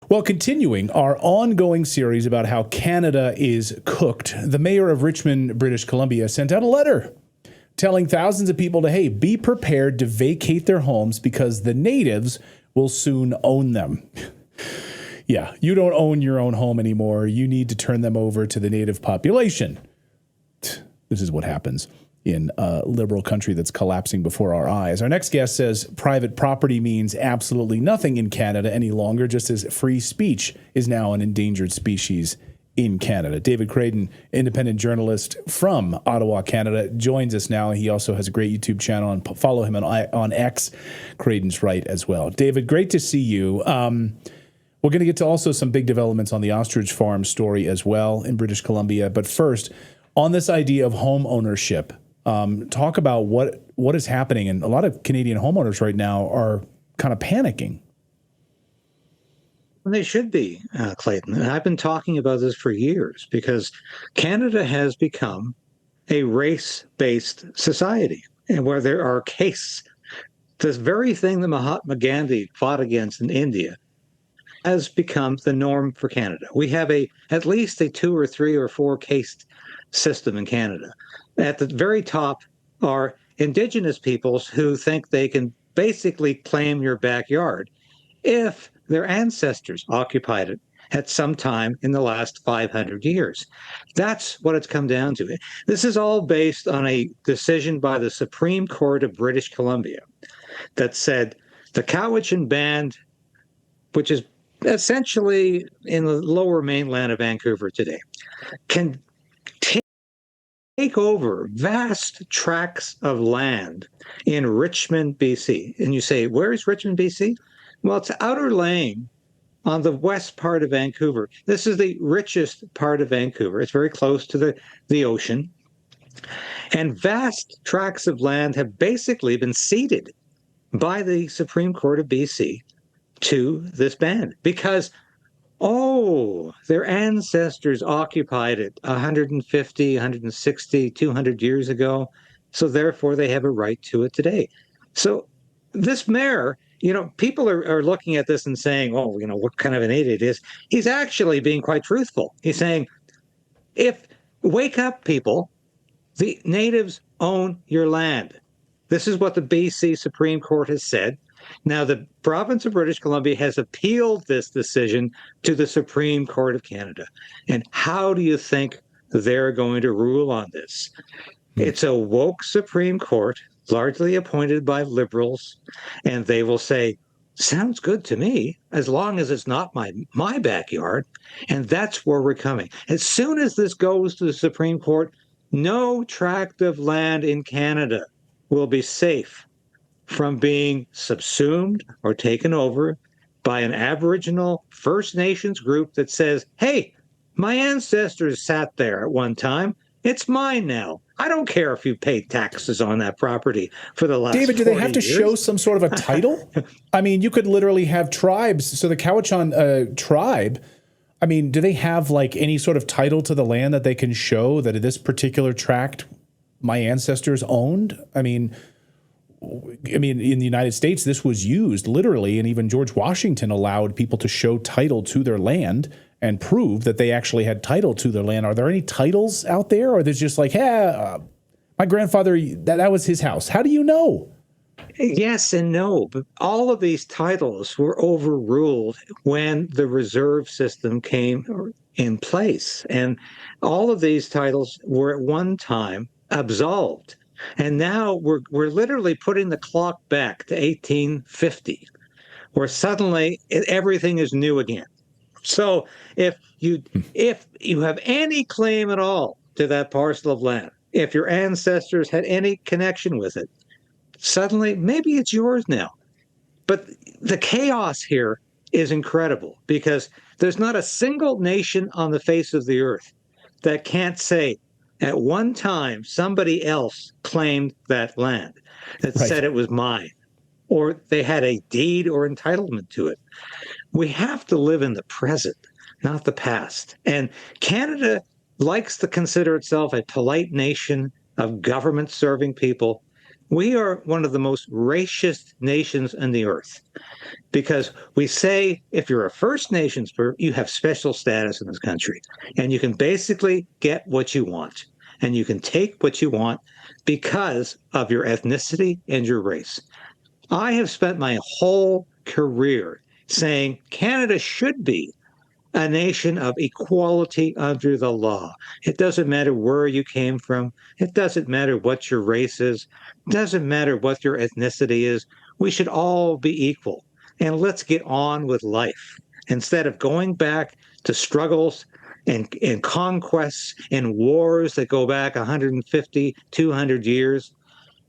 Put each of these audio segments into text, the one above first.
Well, continuing our ongoing series about how Canada is cooked, the mayor of Richmond, British Columbia, sent out a letter telling thousands of people to, hey, be prepared to vacate their homes because the natives will soon own them. Yeah, you don't own your own home anymore. You need to turn them over to the native population. This is what happens in a liberal country that's collapsing before our eyes. Our next guest says private property means absolutely nothing in Canada any longer, just as free speech is now an endangered species in Canada. David Krayden, independent journalist from Ottawa, Canada, joins us now. He also has a great YouTube channel, and follow him on X, Krayden's Right, as well. David, great to see you. We're going to get to also some big developments on the ostrich farm story as well in British Columbia. But first, on this idea of home ownership, talk about what is happening. And a lot of Canadian homeowners right now are kind of panicking. They should be, Clayton. And I've been talking about this for years because Canada has become a race-based society, and where there are castes. This very thing that Mahatma Gandhi fought against in India has become the norm for Canada. We have at least a 2 or 3 or 4 caste system in Canada. At the very top are Indigenous peoples who think they can basically claim your backyard if their ancestors occupied it at some time in the last 500 years. That's what it's come down to. This is all based on a decision by the Supreme Court of British Columbia that said the Cowichan Band, which is essentially in the lower mainland of Vancouver today, can take over vast tracts of land in Richmond, BC. And you say, where's Richmond, BC? Well, it's Outer Lane on the west part of Vancouver. This is the richest part of Vancouver. It's very close to the ocean. And vast tracts of land have basically been ceded by the Supreme Court of BC to this band because their ancestors occupied it 150, 160, 200 years ago. So therefore, they have a right to it today. So this mayor, people are looking at this and saying, what kind of an idiot is. He's actually being quite truthful. He's saying, wake up, people, the natives own your land. This is what the BC Supreme Court has said. Now, the province of British Columbia has appealed this decision to the Supreme Court of Canada. And how do you think they're going to rule on this? It's a woke Supreme Court, largely appointed by liberals, and they will say, sounds good to me, as long as it's not my backyard. And that's where we're coming. As soon as this goes to the Supreme Court, no tract of land in Canada will be safe from being subsumed or taken over by an Aboriginal First Nations group that says, hey, my ancestors sat there at one time. It's mine now. I don't care if you paid taxes on that property for the last 40 years. David, do they have to show some sort of a title? I mean, you could literally have tribes. So the Cowichan tribe, I mean, do they have like any sort of title to the land that they can show that this particular tract my ancestors owned? I mean, in the United States, this was used literally, and even George Washington allowed people to show title to their land and prove that they actually had title to their land. Are there any titles out there, or there's just like, my grandfather, that was his house? How do you know? Yes and no, but all of these titles were overruled when the reserve system came in place. And all of these titles were at one time absolved. And now we're literally putting the clock back to 1850, where suddenly everything is new again. So if you have any claim at all to that parcel of land, if your ancestors had any connection with it, suddenly maybe it's yours now. But the chaos here is incredible because there's not a single nation on the face of the earth that can't say at one time somebody else claimed that land, that said it was mine, or they had a deed or entitlement to it. We have to live in the present, not the past. And Canada likes to consider itself a polite nation of government-serving people. We are one of the most racist nations on the earth because we say if you're a First Nations person, you have special status in this country and you can basically get what you want and you can take what you want because of your ethnicity and your race. I have spent my whole career saying Canada should be a nation of equality under the law. It doesn't matter where you came from. It doesn't matter what your race is. It doesn't matter what your ethnicity is. We should all be equal. And let's get on with life instead of going back to struggles and conquests and wars that go back 150, 200 years.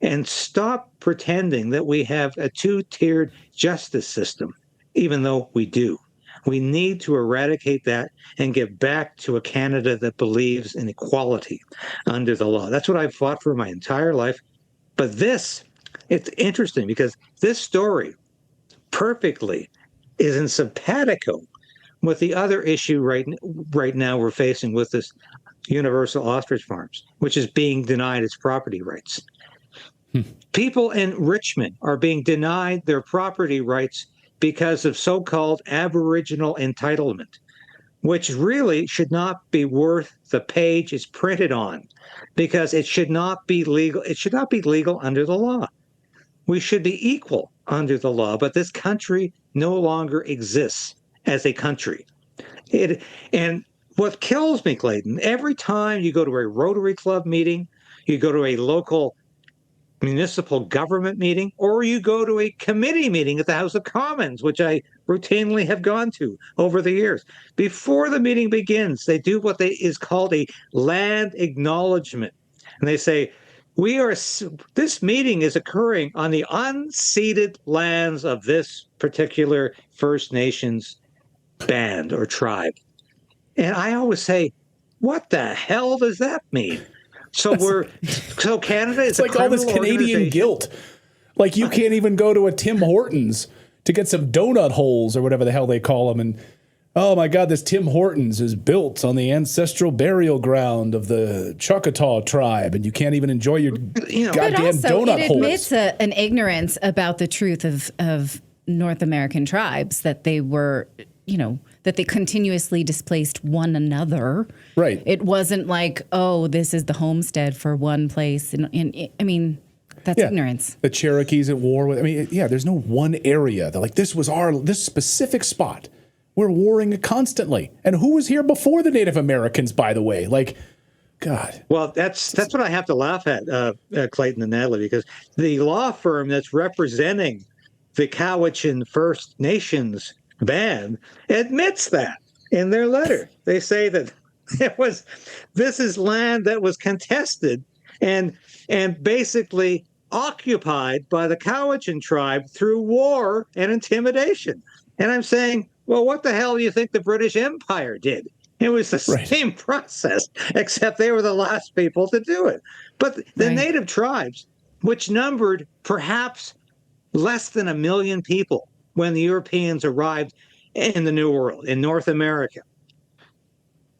And stop pretending that we have a two-tiered justice system, even though we do. We need to eradicate that and get back to a Canada that believes in equality under the law. That's what I've fought for my entire life. But this, it's interesting because this story perfectly is in simpatico with the other issue right now we're facing with this Universal Ostrich Farms, which is being denied its property rights. People in Richmond are being denied their property rights because of so-called Aboriginal entitlement, which really should not be worth the page it's printed on, because it should not be legal. It should not be legal under the law. We should be equal under the law, but this country no longer exists as a country. And what kills me, Clayton, every time you go to a Rotary Club meeting, you go to a local municipal government meeting, or you go to a committee meeting at the House of Commons, which I routinely have gone to over the years. Before the meeting begins, they do what is called a land acknowledgement. And they say, this meeting is occurring on the unceded lands of this particular First Nations band or tribe. And I always say, what the hell does that mean? So Canada is like all this Canadian guilt. Like you can't even go to a Tim Hortons to get some donut holes or whatever the hell they call them. And oh my God, this Tim Hortons is built on the ancestral burial ground of the Choctaw tribe, and you can't even enjoy your goddamn but also, donut it holes. admits an ignorance about the truth of North American tribes, that they were, that they continuously displaced one another. Right. It wasn't like, oh, this is the homestead for one place. And I mean, that's ignorance. The Cherokees at war with, there's no one area that like this specific spot. We're warring constantly. And who was here before the Native Americans, by the way? Like, God. Well, that's what I have to laugh at, Clayton and Natalie, because the law firm that's representing the Cowichan First Nations band admits that in their letter. They say that this is land that was contested and basically occupied by the Cowichan tribe through war and intimidation. And I'm saying, well, what the hell do you think the British Empire did? It was the same process, except they were the last people to do it. But the native tribes, which numbered perhaps less than 1 million people when the Europeans arrived in the New World, in North America,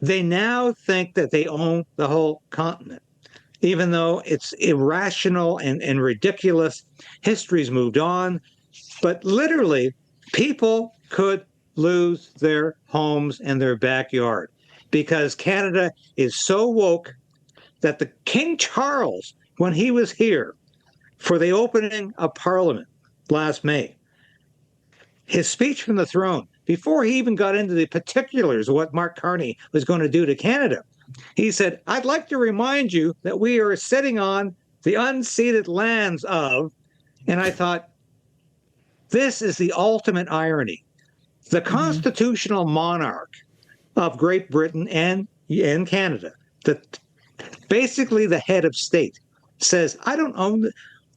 they now think that they own the whole continent, even though it's irrational and ridiculous. History's moved on, but literally people could lose their homes and their backyard because Canada is so woke that the King Charles, when he was here for the opening of Parliament last May, his speech from the throne, before he even got into the particulars of what Mark Carney was going to do to Canada, he said, I'd like to remind you that we are sitting on the unceded lands of, and I thought, this is the ultimate irony. The constitutional monarch of Great Britain and Canada, basically the head of state, says, I don't own,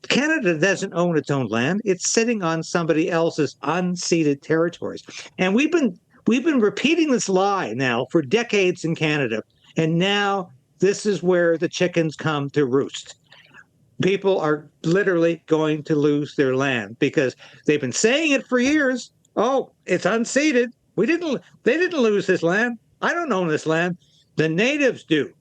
Canada doesn't own its own land. It's sitting on somebody else's unceded territories. And we've been repeating this lie now for decades in Canada. And now this is where the chickens come to roost. People are literally going to lose their land because they've been saying it for years. Oh, it's unceded. They didn't lose this land. I don't own this land. The natives do.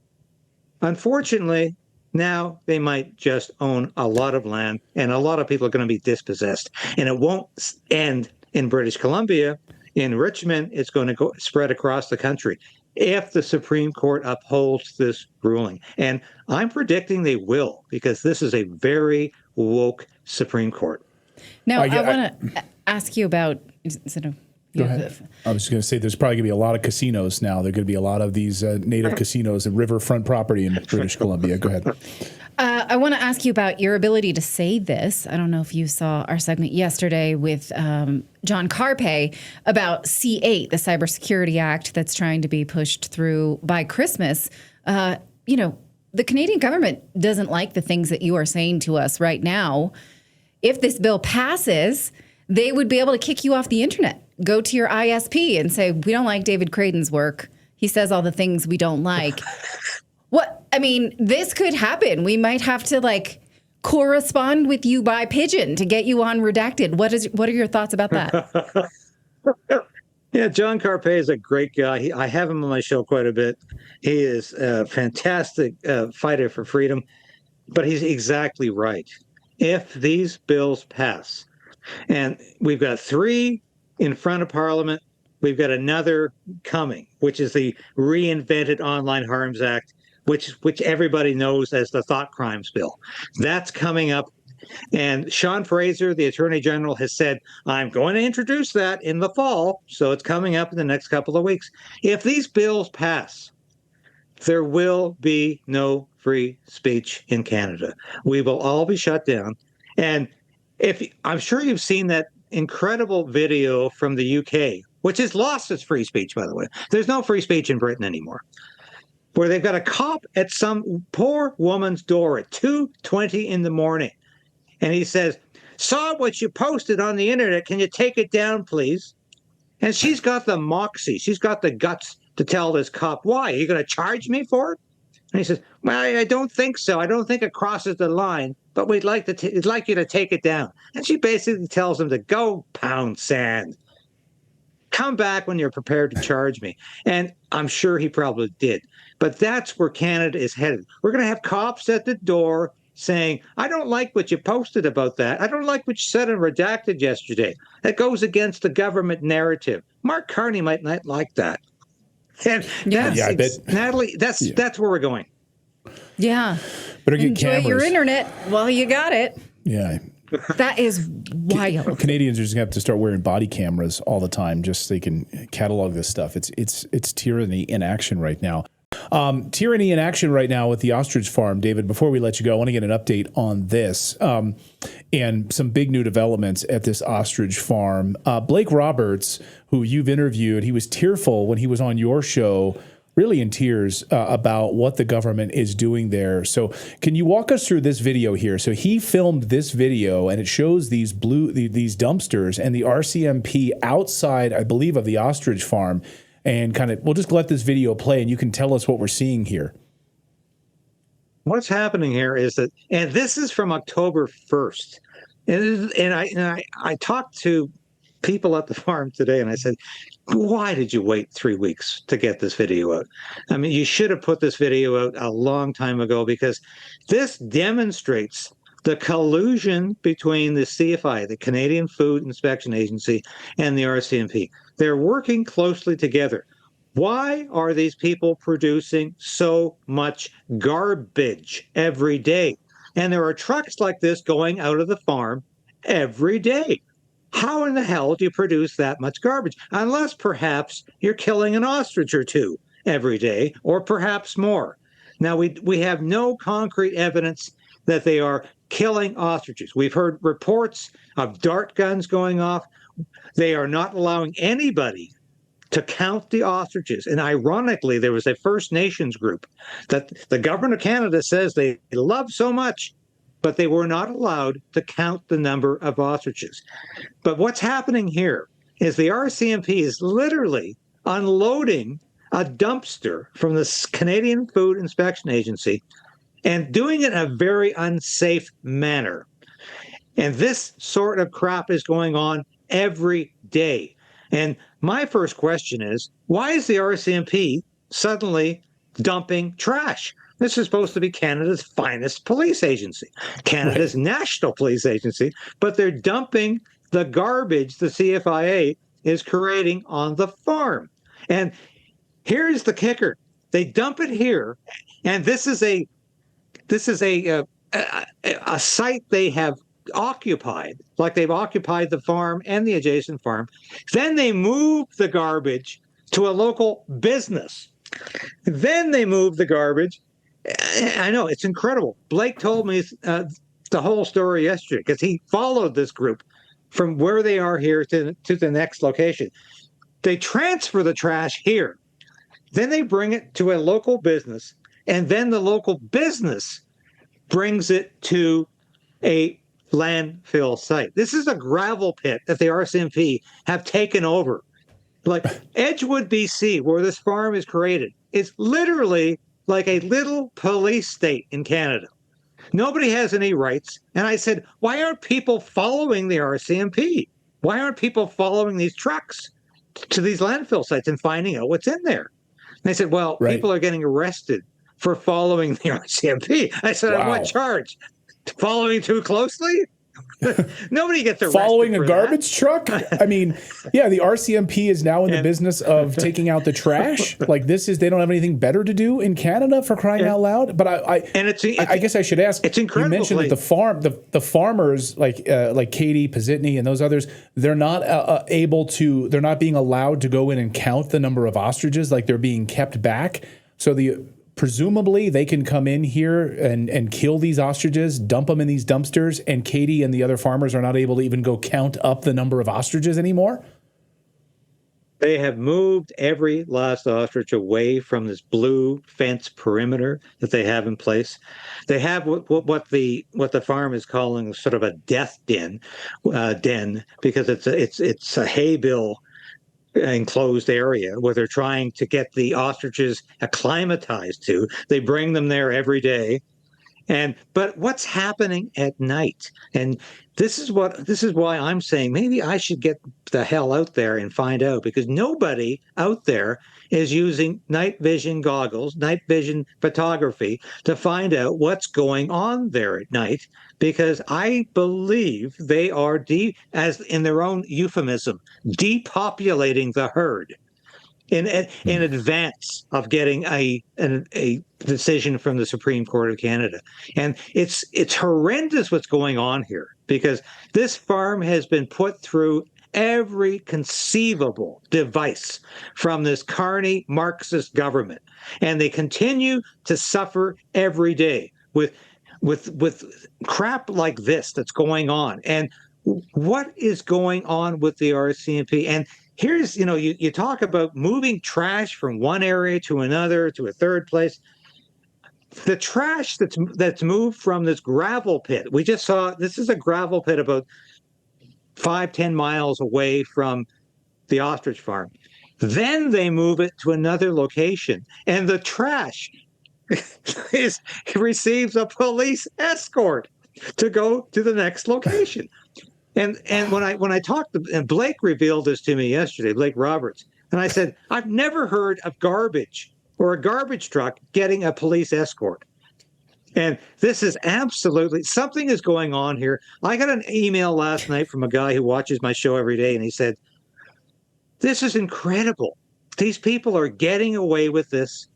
Unfortunately, Now they might just own a lot of land, and a lot of people are going to be dispossessed. And it won't end in British Columbia. In Richmond, it's going to go spread across the country if the Supreme Court upholds this ruling. And I'm predicting they will, because this is a very woke Supreme Court. Now, I want to ask you about. Go ahead. I was going to say there's probably going to be a lot of casinos now. There are going to be a lot of these native casinos and riverfront property in British Columbia. Go ahead. I want to ask you about your ability to say this. I don't know if you saw our segment yesterday with John Carpay about C8, the Cybersecurity Act that's trying to be pushed through by Christmas. The Canadian government doesn't like the things that you are saying to us right now. If this bill passes, they would be able to kick you off the internet. Go to your ISP and say, we don't like David Krayden's work. He says all the things we don't like. This could happen. We might have to correspond with you by pigeon to get you on Redacted. What are your thoughts about that? Yeah, John Carpay is a great guy. I have him on my show quite a bit. He is a fantastic fighter for freedom, but he's exactly right. If these bills pass, and we've got 3 in front of Parliament, we've got another coming, which is the reinvented Online Harms Act, which everybody knows as the thought crimes bill. That's coming up. And Sean Fraser, the Attorney General, has said, I'm going to introduce that in the fall. So it's coming up in the next couple of weeks. If these bills pass, there will be no free speech in Canada. We will all be shut down. And I'm sure you've seen that incredible video from the UK, which has lost its free speech, by the way. There's no free speech in Britain anymore, where they've got a cop at some poor woman's door at 2:20 in the morning. And he says, saw what you posted on the internet. Can you take it down, please? And she's got the moxie. She's got the guts to tell this cop, why? Are you going to charge me for it? And he says, well, I don't think so. I don't think it crosses the line, but we'd like you to take it down. And she basically tells him to go pound sand. Come back when you're prepared to charge me. And I'm sure he probably did. But that's where Canada is headed. We're going to have cops at the door saying, I don't like what you posted about that. I don't like what you said in Redacted yesterday. That goes against the government narrative. Mark Carney might not like that. And I bet. Natalie, that's where we're going. Yeah. Better get Enjoy cameras. your internet while you got it. Yeah. That is wild. Canadians are just going to have to start wearing body cameras all the time just so they can catalog this stuff. It's tyranny in action right now. Tyranny in action right now with the ostrich farm. David, before we let you go, I want to get an update on this and some big new developments at this ostrich farm. Blake Roberts, who you've interviewed, he was tearful when he was on your show, really in tears about what the government is doing there. So can you walk us through this video here? So he filmed this video and it shows these these dumpsters and the RCMP outside, I believe, of the ostrich farm. And we'll just let this video play and you can tell us what we're seeing here. What's happening here is that, and this is from October 1st. And I talked to people at the farm today and I said, why did you wait 3 weeks to get this video out? I mean, you should have put this video out a long time ago, because this demonstrates the collusion between the CFI, the Canadian Food Inspection Agency, and the RCMP. They're working closely together. Why are these people producing so much garbage every day? And there are trucks like this going out of the farm every day. How in the hell do you produce that much garbage? Unless perhaps you're killing an ostrich or two every day, or perhaps more. Now, we have no concrete evidence that they are killing ostriches. We've heard reports of dart guns going off. They are not allowing anybody to count the ostriches. And ironically, there was a First Nations group that the government of Canada says they love so much, but they were not allowed to count the number of ostriches. But what's happening here is the RCMP is literally unloading a dumpster from the Canadian Food Inspection Agency and doing it in a very unsafe manner. And this sort of crap is going on every day. And my first question is, why is the RCMP suddenly dumping trash? This is supposed to be Canada's finest police agency, Canada's national police agency, but they're dumping the garbage the CFIA is creating on the farm. And here's the kicker: they dump it here, and this is a site they have occupied, like they've occupied the farm and the adjacent farm. Then they move the garbage to a local business. Then they move the garbage. I know, it's incredible. Blake told me the whole story yesterday because he followed this group from where they are here to the next location. They transfer the trash here. Then they bring it to a local business, and then the local business brings it to a landfill site. This is a gravel pit that the RCMP have taken over. Like Edgewood, BC, where this farm is created, it's literally like a little police state in Canada. Nobody has any rights. And I said, why aren't people following the RCMP? Why aren't people following these trucks to these landfill sites and finding out what's in there? And they said, well, people are getting arrested for following the RCMP. I said, on what charge? Following too closely? Nobody gets arrested. Following a garbage truck? I mean, yeah, the RCMP is now in the business of taking out the trash. Like they don't have anything better to do in Canada, for crying out loud. But I guess I should ask. It's incredible. You mentioned that the farmers like Katie Pizitny and those others, they're not they're not being allowed to go in and count the number of ostriches. Like they're being kept back. So presumably they can come in here and kill these ostriches, dump them in these dumpsters, and Katie and the other farmers are not able to even go count up the number of ostriches anymore? They have moved every last ostrich away from this blue fence perimeter that they have in place. They have what the farm is calling sort of a death den, because it's a hay bill enclosed area where they're trying to get the ostriches acclimatized to. They bring them there every day. But what's happening at night? And this is why I'm saying maybe I should get the hell out there and find out, because nobody out there is using night vision goggles, night vision photography to find out what's going on there at night, because I believe they are, as in their own euphemism, depopulating the herd in advance of getting a decision from the Supreme Court of Canada. And it's horrendous what's going on here, because this farm has been put through every conceivable device from this carny Marxist government, and they continue to suffer every day with crap like this that's going on. And what is going on with the RCMP? And here's, you talk about moving trash from one area to another, to a third place. The trash that's moved from this gravel pit, we just saw, this is a gravel pit about 5-10 miles away from the ostrich farm. Then they move it to another location, and the trash receives a police escort to go to the next location. And when I talked to, and Blake revealed this to me yesterday, Blake Roberts, and I said, I've never heard of garbage or a garbage truck getting a police escort. And this is absolutely, something is going on here. I got an email last night from a guy who watches my show every day, and he said, this is incredible. These people are getting away with this.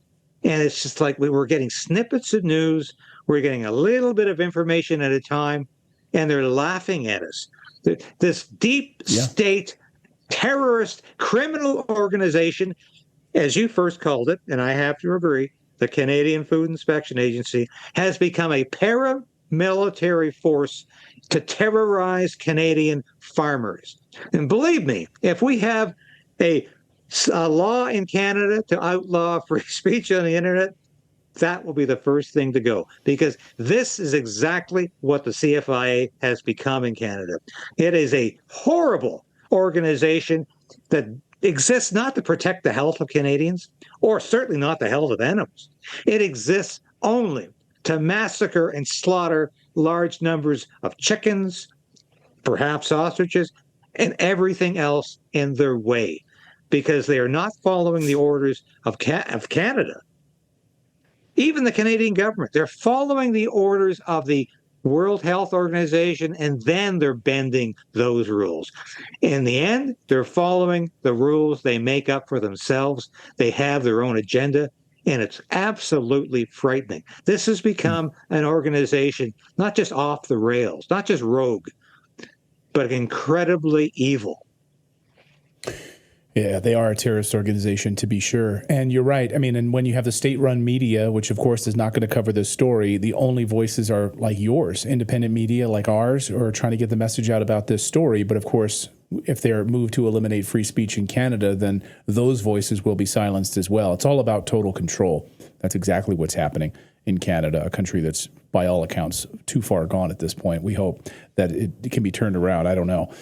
And it's just like we're getting snippets of news. We're getting a little bit of information at a time, and they're laughing at us. This deep state terrorist criminal organization, as you first called it, and I have to agree, the Canadian Food Inspection Agency has become a paramilitary force to terrorize Canadian farmers. And believe me, if we have a law in Canada to outlaw free speech on the internet, that will be the first thing to go, because this is exactly what the CFIA has become in Canada. It is a horrible organization that exists not to protect the health of Canadians, or certainly not the health of animals. It exists only to massacre and slaughter large numbers of chickens, perhaps ostriches, and everything else in their way, because they are not following the orders of Canada. Even the Canadian government, they're following the orders of the World Health Organization, and then they're bending those rules. In the end, they're following the rules they make up for themselves. They have their own agenda, and it's absolutely frightening. This has become an organization not just off the rails, not just rogue, but incredibly evil. Yeah, they are a terrorist organization, to be sure. And you're right. I mean, and when you have the state-run media, which of course is not going to cover this story, the only voices are like yours, independent media like ours, or trying to get the message out about this story. But of course, if they're moved to eliminate free speech in Canada, then those voices will be silenced as well. It's all about total control. That's exactly what's happening in Canada, a country that's, by all accounts, too far gone at this point. We hope that it can be turned around. I don't know.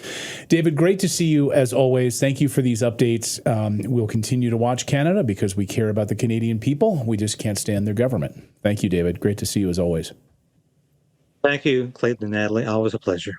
David, great to see you as always. Thank you for these updates. We'll continue to watch Canada because we care about the Canadian people. We just can't stand their government. Thank you, David. Great to see you as always. Thank you, Clayton and Natalie. Always a pleasure.